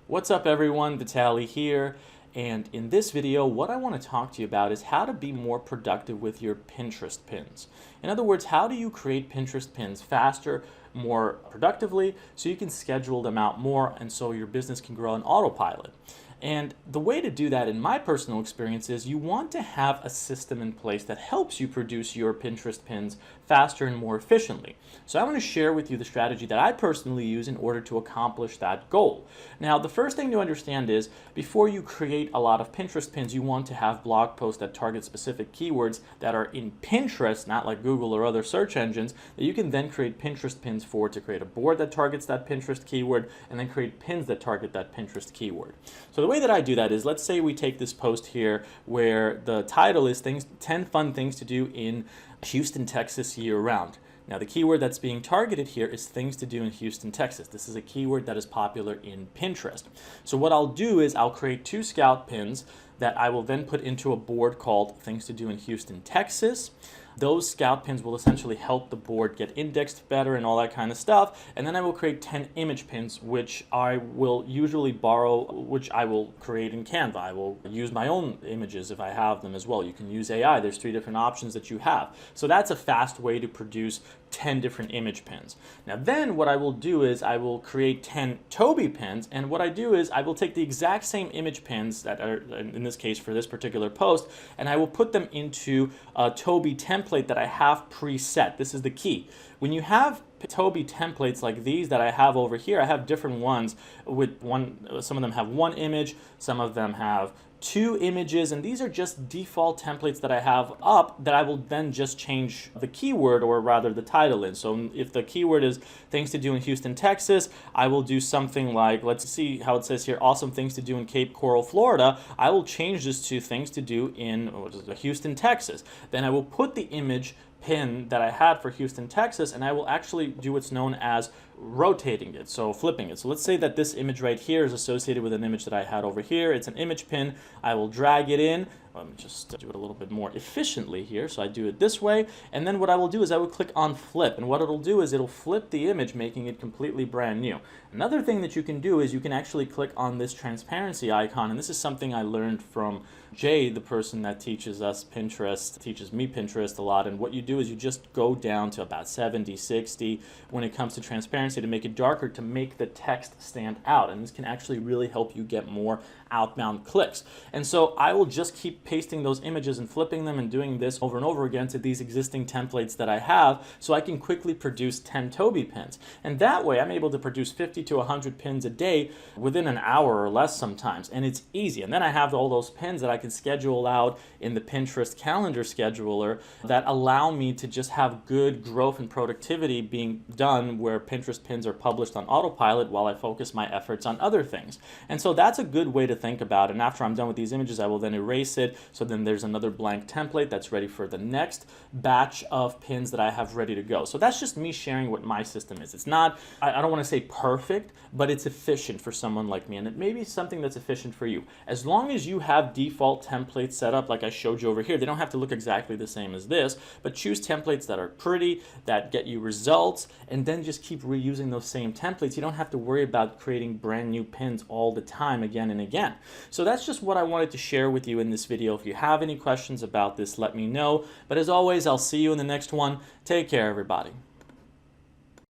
What's up everyone, Vitaly here, and in this video what I want to talk to you about is how to be more productive with your Pinterest pins. In other words, how do you create Pinterest pins faster, more productively, so you can schedule them out more and so your business can grow on autopilot. And the way to do that, in my personal experience, is you want to have a system in place that helps you produce your Pinterest pins faster and more efficiently. So I want to share with you the strategy that I personally use in order to accomplish that goal. Now, the first thing to understand is before you create a lot of Pinterest pins, you want to have blog posts that target specific keywords that are in Pinterest, not like Google or other search engines, that you can then create Pinterest pins for to create a board that targets that Pinterest keyword and then create pins that target that Pinterest keyword. So the way that I do that is, let's say we take this post here where the title is 10 fun things to do in Houston, Texas year-round. Now the keyword that's being targeted here is things to do in Houston, Texas. This is a keyword that is popular in Pinterest. So what I'll do is I'll create 2 scout pins that I will then put into a board called things to do in Houston, Texas. Those scout pins will essentially help the board get indexed better and all that kind of stuff. And then I will create 10 image pins, which I will usually borrow, which I will create in Canva. I will use my own images if I have them as well. You can use AI. There's 3 different options that you have. So that's a fast way to produce 10 different image pins. Now then what I will do is I will create 10 Toby pins, and what I do is I will take the exact same image pins that are, in this case for this particular post, and I will put them into a Toby template that I have preset. This is the key. When you have Toby templates like these that I have over here, I have different ones with some of them have 1 image, some of them have 2 images, and these are just default templates that I have up that I will then just change the keyword, or rather the title in. So if the keyword is things to do in Houston, Texas, I will do something like, let's see how it says here, awesome things to do in Cape Coral, Florida. I will change this to things to do in Houston, Texas. Then I will put the image pin that I had for Houston, Texas, and I will actually do what's known as rotating it, so flipping it. So let's say that this image right here is associated with an image that I had over here. It's an image pin. I will drag it in. Let me just do it a little bit more efficiently here. So I do it this way, and then what I will do is I will click on flip, and what it'll do is it'll flip the image, making it completely brand new. Another thing that you can do is you can actually click on this transparency icon, and this is something I learned from Jay, the person that teaches us Pinterest, teaches me Pinterest a lot. And what you do is you just go down to about 70, 60 when it comes to transparency to make it darker, to make the text stand out. And this can actually really help you get more outbound clicks. And so I will just keep pasting those images and flipping them and doing this over and over again to these existing templates that I have, so I can quickly produce 10 Toby pins. And that way I'm able to produce 50 to 100 pins a day within an hour or less sometimes. And it's easy. And then I have all those pins that I can schedule out in the Pinterest calendar scheduler that allow me to just have good growth and productivity being done, where Pinterest pins are published on autopilot while I focus my efforts on other things. And so that's a good way to think about it. And after I'm done with these images, I will then erase it. So then there's another blank template that's ready for the next batch of pins that I have ready to go. So that's just me sharing what my system is. It's not, I don't want to say perfect, but it's efficient for someone like me, and it may be something that's efficient for you. As long as you have default templates set up like I showed you over here, they don't have to look exactly the same as this, but choose templates that are pretty, that get you results, and then just keep reusing those same templates. You don't have to worry about creating brand new pins all the time again and again. So that's just what I wanted to share with you in this video. If you have any questions about this, let me know. But as always, I'll see you in the next one. Take care, everybody.